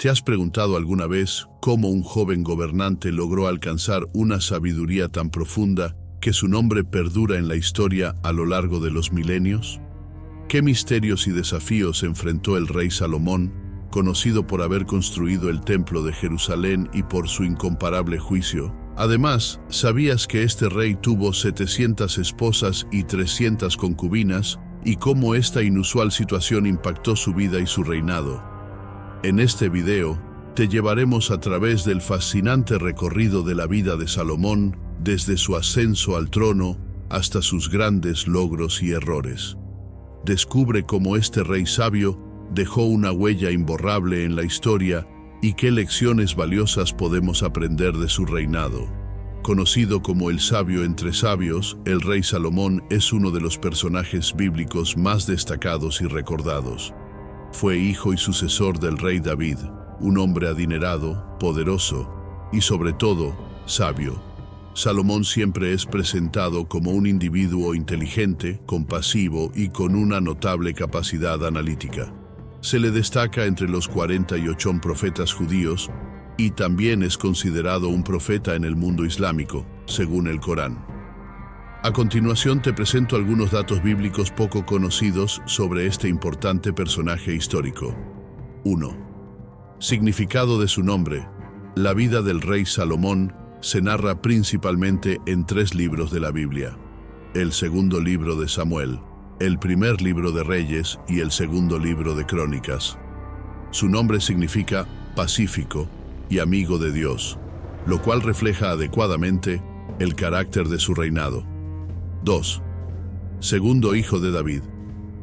¿Te has preguntado alguna vez cómo un joven gobernante logró alcanzar una sabiduría tan profunda que su nombre perdura en la historia a lo largo de los milenios? ¿Qué misterios y desafíos enfrentó el rey Salomón, conocido por haber construido el templo de Jerusalén y por su incomparable juicio? Además, ¿sabías que este rey tuvo 700 esposas y 300 concubinas, y cómo esta inusual situación impactó su vida y su reinado? En este video, te llevaremos a través del fascinante recorrido de la vida de Salomón, desde su ascenso al trono hasta sus grandes logros y errores. Descubre cómo este rey sabio dejó una huella imborrable en la historia y qué lecciones valiosas podemos aprender de su reinado. Conocido como el sabio entre sabios, el rey Salomón es uno de los personajes bíblicos más destacados y recordados. Fue hijo y sucesor del rey David, un hombre adinerado, poderoso y sobre todo, sabio. Salomón siempre es presentado como un individuo inteligente, compasivo y con una notable capacidad analítica. Se le destaca entre los 48 profetas judíos y también es considerado un profeta en el mundo islámico, según el Corán. A continuación te presento algunos datos bíblicos poco conocidos sobre este importante personaje histórico. 1. Significado de su nombre. La vida del rey Salomón se narra principalmente en 3 libros de la Biblia: el segundo libro de Samuel, el primer libro de Reyes y el segundo libro de Crónicas. Su nombre significa pacífico y amigo de Dios, lo cual refleja adecuadamente el carácter de su reinado. 2. Segundo hijo de David.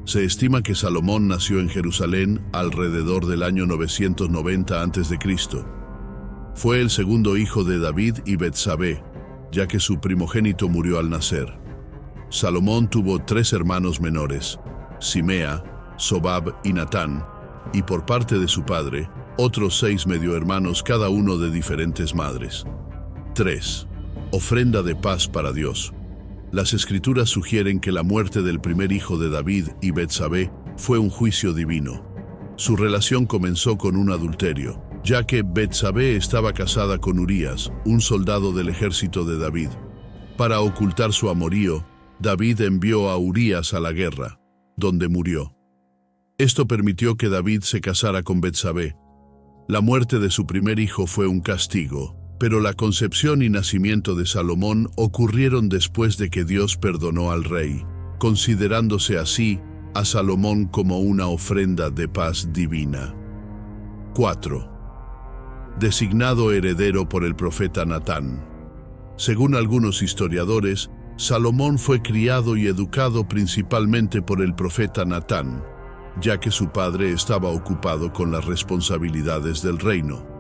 Se estima que Salomón nació en Jerusalén alrededor del año 990 a.C. Fue el segundo hijo de David y Betsabé, ya que su primogénito murió al nacer. Salomón tuvo 3 hermanos menores, Simea, Sobab y Natán, y por parte de su padre, otros 6 mediohermanos, cada uno de diferentes madres. 3. Ofrenda de paz para Dios. Las escrituras sugieren que la muerte del primer hijo de David y Betsabé fue un juicio divino. Su relación comenzó con un adulterio, ya que Betsabé estaba casada con Urías, un soldado del ejército de David. Para ocultar su amorío, David envió a Urías a la guerra, donde murió. Esto permitió que David se casara con Betsabé. La muerte de su primer hijo fue un castigo, pero la concepción y nacimiento de Salomón ocurrieron después de que Dios perdonó al rey, considerándose así a Salomón como una ofrenda de paz divina. 4. Designado heredero por el profeta Natán. Según algunos historiadores, Salomón fue criado y educado principalmente por el profeta Natán, ya que su padre estaba ocupado con las responsabilidades del reino.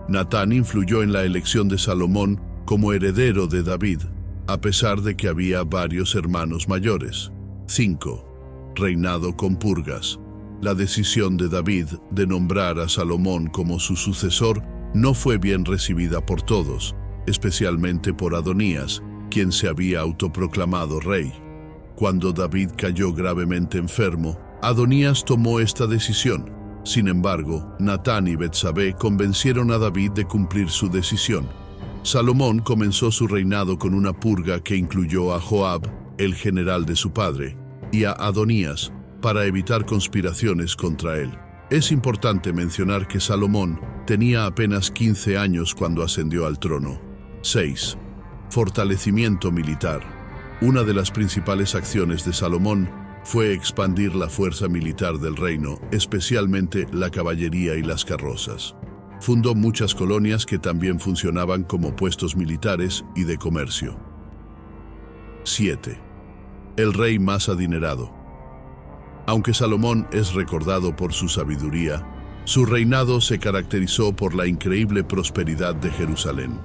Natán influyó en la elección de Salomón como heredero de David, a pesar de que había varios hermanos mayores. 5. Reinado con purgas. La decisión de David de nombrar a Salomón como su sucesor no fue bien recibida por todos, especialmente por Adonías, quien se había autoproclamado rey. Cuando David cayó gravemente enfermo, Adonías tomó esta decisión. Sin embargo, Natán y Betsabé convencieron a David de cumplir su decisión. Salomón comenzó su reinado con una purga que incluyó a Joab, el general de su padre, y a Adonías, para evitar conspiraciones contra él. Es importante mencionar que Salomón tenía apenas 15 años cuando ascendió al trono. 6. Fortalecimiento militar. Una de las principales acciones de Salomón fue expandir la fuerza militar del reino, especialmente la caballería y las carrozas. Fundó muchas colonias que también funcionaban como puestos militares y de comercio. 7. El rey más adinerado. Aunque Salomón es recordado por su sabiduría, su reinado se caracterizó por la increíble prosperidad de Jerusalén.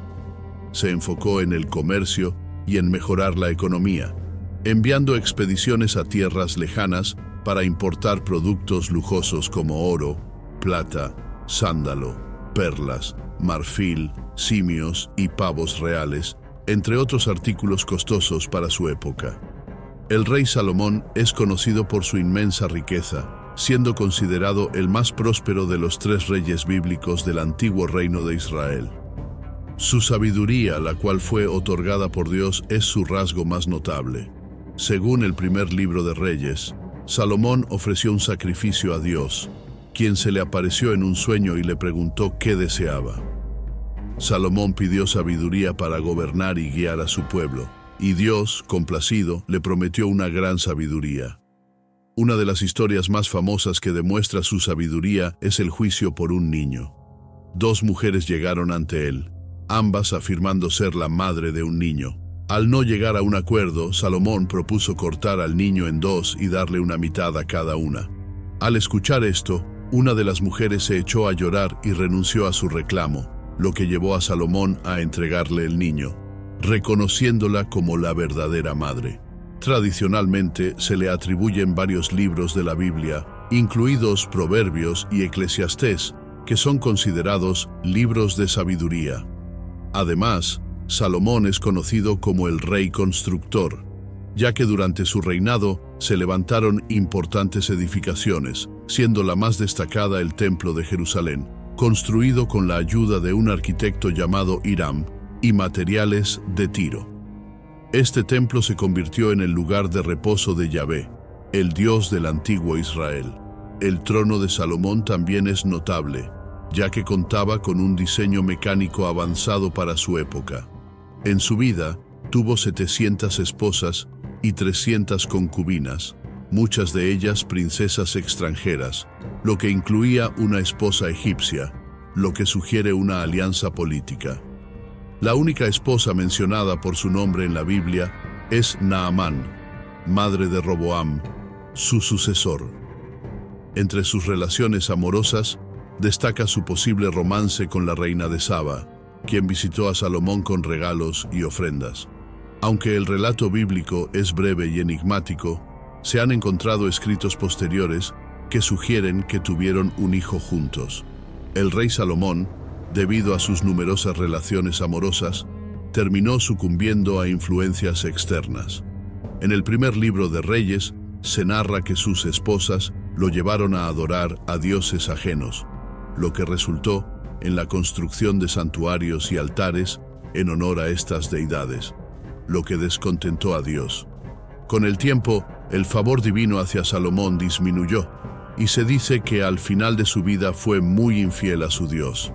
Se enfocó en el comercio y en mejorar la economía, enviando expediciones a tierras lejanas para importar productos lujosos como oro, plata, sándalo, perlas, marfil, simios y pavos reales, entre otros artículos costosos para su época. El rey Salomón es conocido por su inmensa riqueza, siendo considerado el más próspero de los 3 reyes bíblicos del antiguo reino de Israel. Su sabiduría, la cual fue otorgada por Dios, es su rasgo más notable. Según el primer libro de Reyes, Salomón ofreció un sacrificio a Dios, quien se le apareció en un sueño y le preguntó qué deseaba. Salomón pidió sabiduría para gobernar y guiar a su pueblo, y Dios, complacido, le prometió una gran sabiduría. Una de las historias más famosas que demuestra su sabiduría es el juicio por un niño. 2 mujeres llegaron ante él, ambas afirmando ser la madre de un niño. Al no llegar a un acuerdo, Salomón propuso cortar al niño en 2 y darle una mitad a cada una. Al escuchar esto, una de las mujeres se echó a llorar y renunció a su reclamo, lo que llevó a Salomón a entregarle el niño, reconociéndola como la verdadera madre. Tradicionalmente se le atribuyen varios libros de la Biblia, incluidos Proverbios y Eclesiastés, que son considerados libros de sabiduría. Además, Salomón es conocido como el rey constructor, ya que durante su reinado se levantaron importantes edificaciones, siendo la más destacada el Templo de Jerusalén, construido con la ayuda de un arquitecto llamado Hiram, y materiales de Tiro. Este templo se convirtió en el lugar de reposo de Yahvé, el Dios del antiguo Israel. El trono de Salomón también es notable, ya que contaba con un diseño mecánico avanzado para su época. En su vida, tuvo 700 esposas y 300 concubinas, muchas de ellas princesas extranjeras, lo que incluía una esposa egipcia, lo que sugiere una alianza política. La única esposa mencionada por su nombre en la Biblia es Naamán, madre de Roboam, su sucesor. Entre sus relaciones amorosas, destaca su posible romance con la reina de Saba, quien visitó a Salomón con regalos y ofrendas. Aunque el relato bíblico es breve y enigmático, se han encontrado escritos posteriores que sugieren que tuvieron un hijo juntos. El rey Salomón, debido a sus numerosas relaciones amorosas, terminó sucumbiendo a influencias externas. En el primer libro de Reyes se narra que sus esposas lo llevaron a adorar a dioses ajenos, lo que resultó en la construcción de santuarios y altares en honor a estas deidades, lo que descontentó a Dios. Con el tiempo, el favor divino hacia Salomón disminuyó, y se dice que al final de su vida fue muy infiel a su Dios.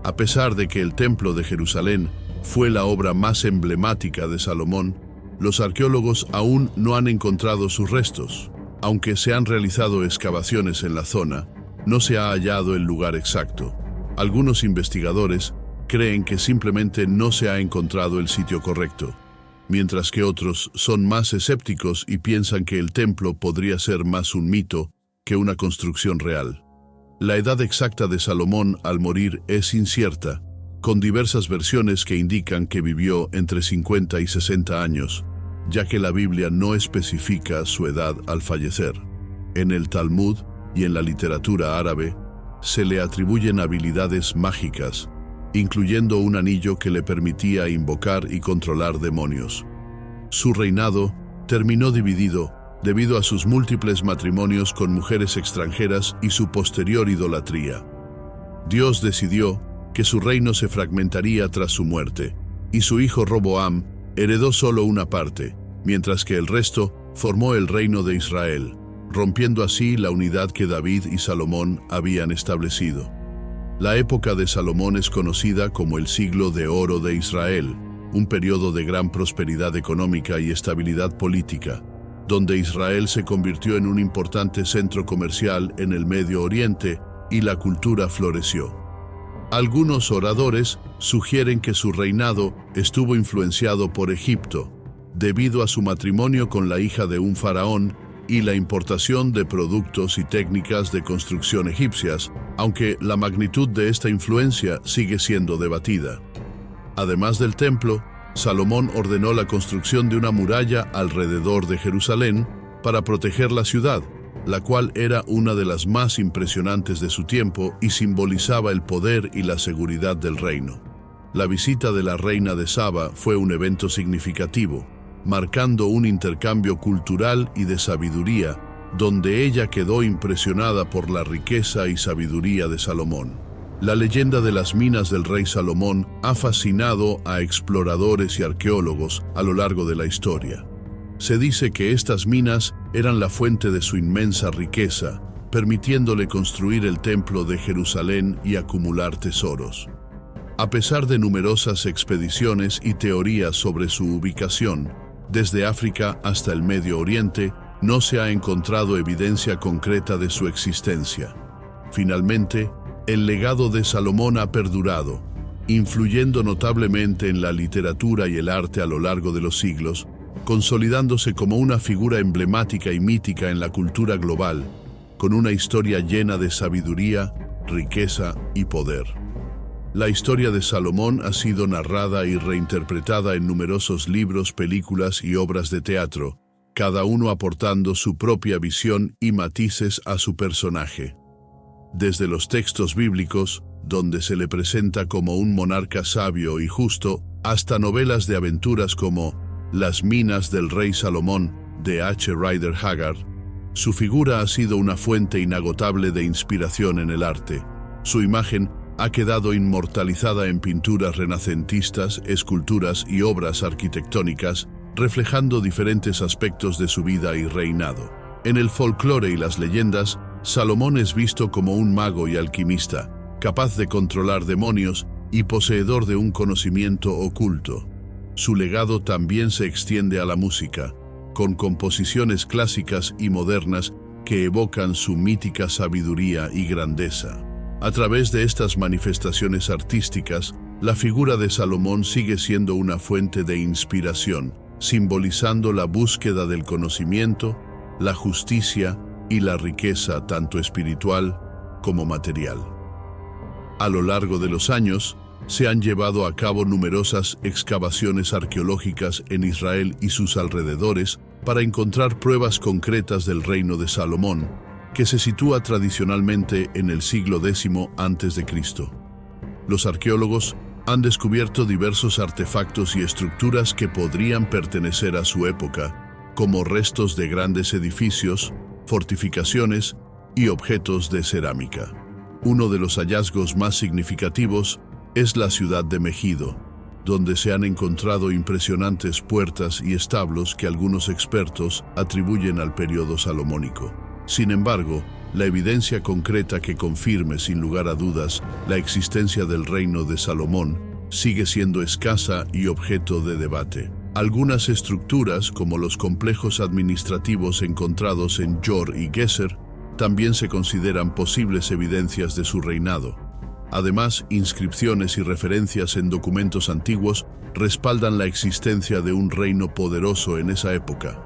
A pesar de que el Templo de Jerusalén fue la obra más emblemática de Salomón, los arqueólogos aún no han encontrado sus restos. Aunque se han realizado excavaciones en la zona, no se ha hallado el lugar exacto. Algunos investigadores creen que simplemente no se ha encontrado el sitio correcto, mientras que otros son más escépticos y piensan que el templo podría ser más un mito que una construcción real. La edad exacta de Salomón al morir es incierta, con diversas versiones que indican que vivió entre 50 y 60 años, ya que la Biblia no especifica su edad al fallecer. En el Talmud y en la literatura árabe se le atribuyen habilidades mágicas, incluyendo un anillo que le permitía invocar y controlar demonios. Su reinado terminó dividido debido a sus múltiples matrimonios con mujeres extranjeras y su posterior idolatría. Dios decidió que su reino se fragmentaría tras su muerte, y su hijo Roboam heredó solo una parte, mientras que el resto formó el reino de Israel, rompiendo así la unidad que David y Salomón habían establecido. La época de Salomón es conocida como el siglo de oro de Israel, un periodo de gran prosperidad económica y estabilidad política, donde Israel se convirtió en un importante centro comercial en el Medio Oriente y la cultura floreció. Algunos oradores sugieren que su reinado estuvo influenciado por Egipto, debido a su matrimonio con la hija de un faraón y la importación de productos y técnicas de construcción egipcias, aunque la magnitud de esta influencia sigue siendo debatida. Además del templo, Salomón ordenó la construcción de una muralla alrededor de Jerusalén para proteger la ciudad, la cual era una de las más impresionantes de su tiempo y simbolizaba el poder y la seguridad del reino. La visita de la reina de Saba fue un evento significativo, marcando un intercambio cultural y de sabiduría donde ella quedó impresionada por la riqueza y sabiduría de Salomón. La leyenda de las minas del rey Salomón ha fascinado a exploradores y arqueólogos a lo largo de la historia. Se dice que estas minas eran la fuente de su inmensa riqueza, permitiéndole construir el templo de Jerusalén y acumular tesoros. A pesar de numerosas expediciones y teorías sobre su ubicación, desde África hasta el Medio Oriente, no se ha encontrado evidencia concreta de su existencia. Finalmente, el legado de Salomón ha perdurado, influyendo notablemente en la literatura y el arte a lo largo de los siglos, consolidándose como una figura emblemática y mítica en la cultura global, con una historia llena de sabiduría, riqueza y poder. La historia de Salomón ha sido narrada y reinterpretada en numerosos libros, películas y obras de teatro, cada uno aportando su propia visión y matices a su personaje. Desde los textos bíblicos, donde se le presenta como un monarca sabio y justo, hasta novelas de aventuras como Las minas del rey Salomón, de H. Rider Haggard, su figura ha sido una fuente inagotable de inspiración en el arte. Su imagen ha quedado inmortalizada en pinturas renacentistas, esculturas y obras arquitectónicas, reflejando diferentes aspectos de su vida y reinado. En el folclore y las leyendas, Salomón es visto como un mago y alquimista, capaz de controlar demonios y poseedor de un conocimiento oculto. Su legado también se extiende a la música, con composiciones clásicas y modernas que evocan su mítica sabiduría y grandeza. A través de estas manifestaciones artísticas, la figura de Salomón sigue siendo una fuente de inspiración, simbolizando la búsqueda del conocimiento, la justicia y la riqueza tanto espiritual como material. A lo largo de los años, se han llevado a cabo numerosas excavaciones arqueológicas en Israel y sus alrededores para encontrar pruebas concretas del reino de Salomón, que se sitúa tradicionalmente en el siglo X a.C. Los arqueólogos han descubierto diversos artefactos y estructuras que podrían pertenecer a su época, como restos de grandes edificios, fortificaciones y objetos de cerámica. Uno de los hallazgos más significativos es la ciudad de Megido, donde se han encontrado impresionantes puertas y establos que algunos expertos atribuyen al periodo salomónico. Sin embargo, la evidencia concreta que confirme sin lugar a dudas la existencia del reino de Salomón sigue siendo escasa y objeto de debate. Algunas estructuras, como los complejos administrativos encontrados en Yor y Geser, también se consideran posibles evidencias de su reinado. Además, inscripciones y referencias en documentos antiguos respaldan la existencia de un reino poderoso en esa época.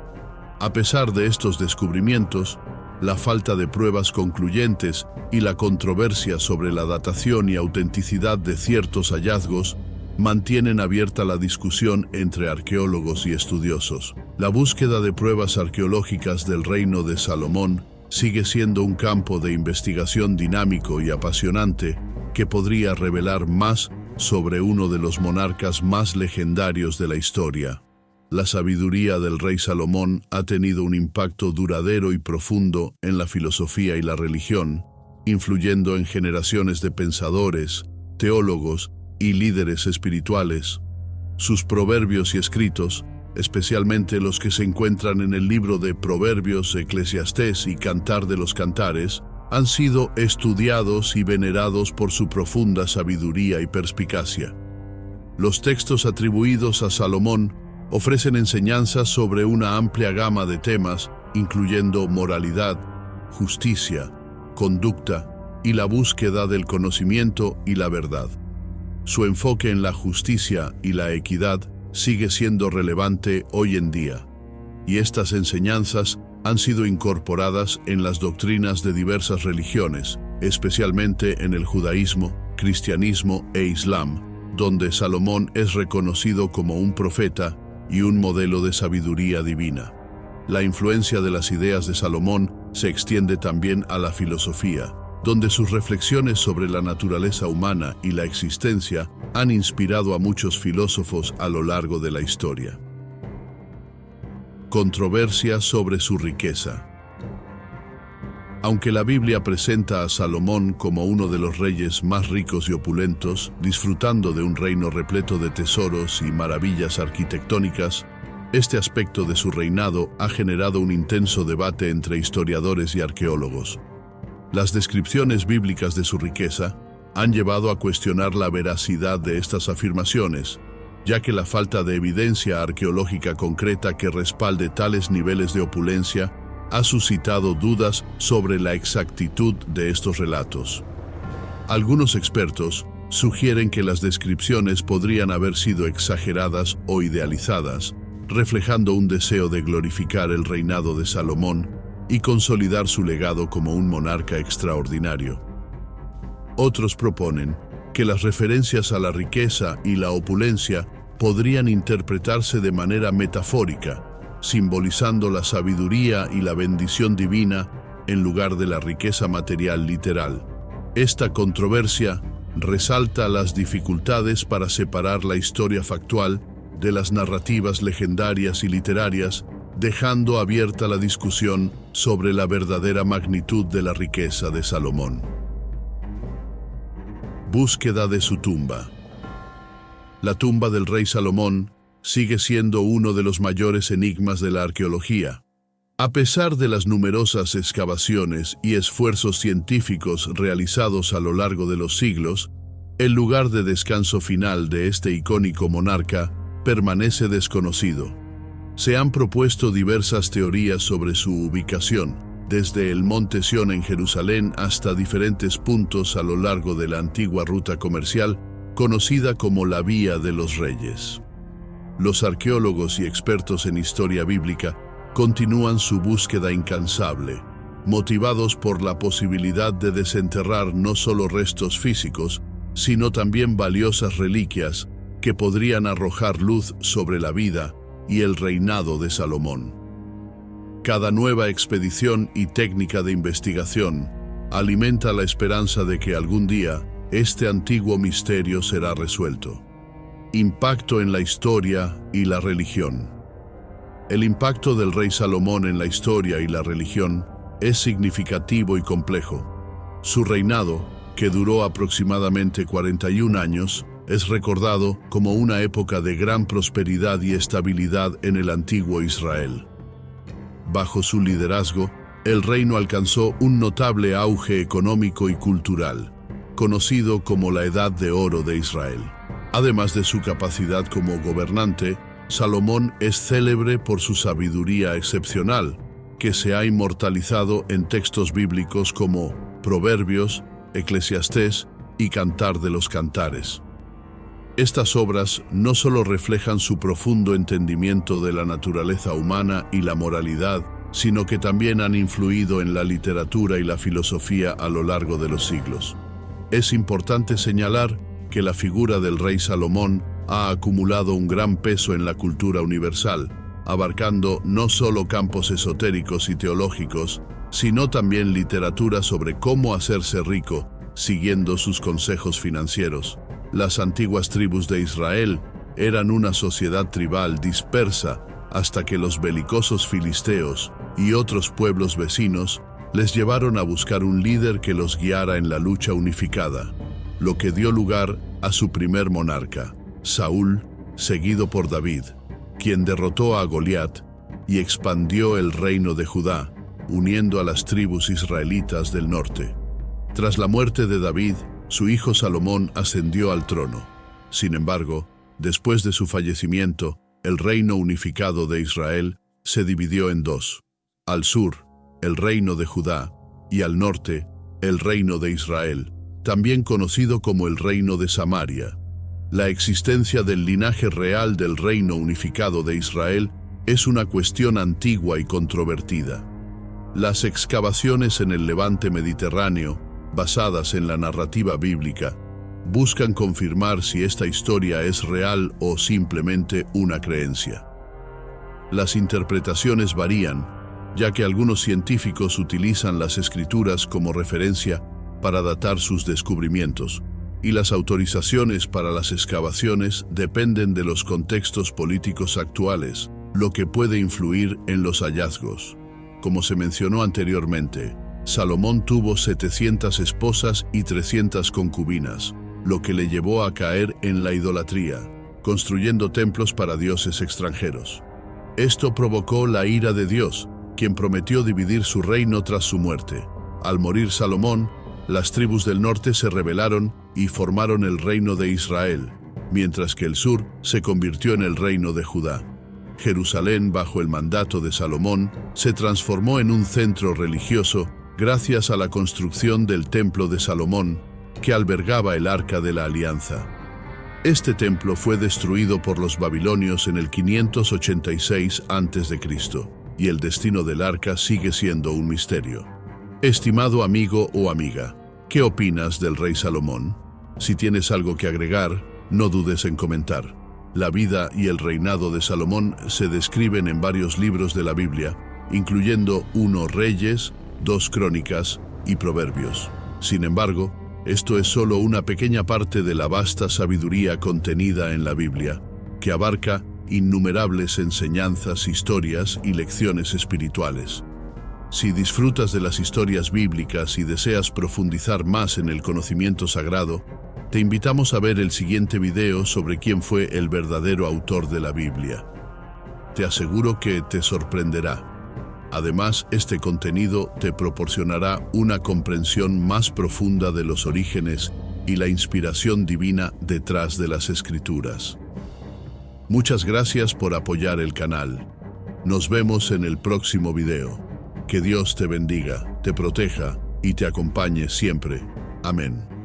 A pesar de estos descubrimientos, la falta de pruebas concluyentes y la controversia sobre la datación y autenticidad de ciertos hallazgos mantienen abierta la discusión entre arqueólogos y estudiosos. La búsqueda de pruebas arqueológicas del reino de Salomón sigue siendo un campo de investigación dinámico y apasionante que podría revelar más sobre uno de los monarcas más legendarios de la historia. La sabiduría del rey Salomón ha tenido un impacto duradero y profundo en la filosofía y la religión, influyendo en generaciones de pensadores, teólogos y líderes espirituales. Sus proverbios y escritos, especialmente los que se encuentran en el libro de Proverbios, Eclesiastés y Cantar de los Cantares, han sido estudiados y venerados por su profunda sabiduría y perspicacia. Los textos atribuidos a Salomón ofrecen enseñanzas sobre una amplia gama de temas, incluyendo moralidad, justicia, conducta y la búsqueda del conocimiento y la verdad. Su enfoque en la justicia y la equidad sigue siendo relevante hoy en día, y estas enseñanzas han sido incorporadas en las doctrinas de diversas religiones, especialmente en el judaísmo, cristianismo e islam, donde Salomón es reconocido como un profeta y un modelo de sabiduría divina. La influencia de las ideas de Salomón se extiende también a la filosofía, donde sus reflexiones sobre la naturaleza humana y la existencia han inspirado a muchos filósofos a lo largo de la historia. Controversia sobre su riqueza. Aunque la Biblia presenta a Salomón como uno de los reyes más ricos y opulentos, disfrutando de un reino repleto de tesoros y maravillas arquitectónicas, este aspecto de su reinado ha generado un intenso debate entre historiadores y arqueólogos. Las descripciones bíblicas de su riqueza han llevado a cuestionar la veracidad de estas afirmaciones, ya que la falta de evidencia arqueológica concreta que respalde tales niveles de opulencia ha suscitado dudas sobre la exactitud de estos relatos. Algunos expertos sugieren que las descripciones podrían haber sido exageradas o idealizadas, reflejando un deseo de glorificar el reinado de Salomón y consolidar su legado como un monarca extraordinario. Otros proponen que las referencias a la riqueza y la opulencia podrían interpretarse de manera metafórica, simbolizando la sabiduría y la bendición divina en lugar de la riqueza material literal. Esta controversia resalta las dificultades para separar la historia factual de las narrativas legendarias y literarias, dejando abierta la discusión sobre la verdadera magnitud de la riqueza de Salomón. Búsqueda de su tumba. La tumba del rey Salomón sigue siendo uno de los mayores enigmas de la arqueología. A pesar de las numerosas excavaciones y esfuerzos científicos realizados a lo largo de los siglos, el lugar de descanso final de este icónico monarca permanece desconocido. Se han propuesto diversas teorías sobre su ubicación, desde el Monte Sión en Jerusalén hasta diferentes puntos a lo largo de la antigua ruta comercial, conocida como la Vía de los Reyes. Los arqueólogos y expertos en historia bíblica continúan su búsqueda incansable, motivados por la posibilidad de desenterrar no solo restos físicos, sino también valiosas reliquias que podrían arrojar luz sobre la vida y el reinado de Salomón. Cada nueva expedición y técnica de investigación alimenta la esperanza de que algún día este antiguo misterio será resuelto. Impacto en la historia y la religión. El impacto del rey Salomón en la historia y la religión es significativo y complejo. Su reinado, que duró aproximadamente 41 años, es recordado como una época de gran prosperidad y estabilidad en el antiguo Israel. Bajo su liderazgo, el reino alcanzó un notable auge económico y cultural, conocido como la Edad de Oro de Israel. Además de su capacidad como gobernante, Salomón es célebre por su sabiduría excepcional, que se ha inmortalizado en textos bíblicos como Proverbios, Eclesiastés y Cantar de los Cantares. Estas obras no solo reflejan su profundo entendimiento de la naturaleza humana y la moralidad, sino que también han influido en la literatura y la filosofía a lo largo de los siglos. Es importante señalar que la figura del rey Salomón ha acumulado un gran peso en la cultura universal, abarcando no solo campos esotéricos y teológicos, sino también literatura sobre cómo hacerse rico, siguiendo sus consejos financieros. Las antiguas tribus de Israel eran una sociedad tribal dispersa hasta que los belicosos filisteos y otros pueblos vecinos les llevaron a buscar un líder que los guiara en la lucha unificada, lo que dio lugar a su primer monarca, Saúl, seguido por David, quien derrotó a Goliat y expandió el reino de Judá, uniendo a las tribus israelitas del norte. Tras la muerte de David, su hijo Salomón ascendió al trono. Sin embargo, después de su fallecimiento, el reino unificado de Israel se dividió en dos. Al sur, el reino de Judá, y al norte, el reino de Israel, también conocido como el reino de Samaria. La existencia del linaje real del reino unificado de Israel es una cuestión antigua y controvertida. Las excavaciones en el levante mediterráneo, basadas en la narrativa bíblica, buscan confirmar si esta historia es real o simplemente una creencia. Las interpretaciones varían, ya que algunos científicos utilizan las escrituras como referencia para datar sus descubrimientos, y las autorizaciones para las excavaciones dependen de los contextos políticos actuales, lo que puede influir en los hallazgos. Como se mencionó anteriormente, Salomón tuvo 700 esposas y 300 concubinas, lo que le llevó a caer en la idolatría, construyendo templos para dioses extranjeros. Esto provocó la ira de Dios, quien prometió dividir su reino tras su muerte. Al morir Salomón, las tribus del norte se rebelaron y formaron el reino de Israel, mientras que el sur se convirtió en el reino de Judá. Jerusalén, bajo el mandato de Salomón, se transformó en un centro religioso gracias a la construcción del Templo de Salomón, que albergaba el Arca de la Alianza. Este templo fue destruido por los babilonios en el 586 a.C., y el destino del arca sigue siendo un misterio. Estimado amigo o amiga, ¿qué opinas del rey Salomón? Si tienes algo que agregar, no dudes en comentar. La vida y el reinado de Salomón se describen en varios libros de la Biblia, incluyendo 1 Reyes, 2 Crónicas y Proverbios. Sin embargo, esto es solo una pequeña parte de la vasta sabiduría contenida en la Biblia, que abarca innumerables enseñanzas, historias y lecciones espirituales. Si disfrutas de las historias bíblicas y deseas profundizar más en el conocimiento sagrado, te invitamos a ver el siguiente video sobre quién fue el verdadero autor de la Biblia. Te aseguro que te sorprenderá. Además, este contenido te proporcionará una comprensión más profunda de los orígenes y la inspiración divina detrás de las Escrituras. Muchas gracias por apoyar el canal. Nos vemos en el próximo video. Que Dios te bendiga, te proteja y te acompañe siempre. Amén.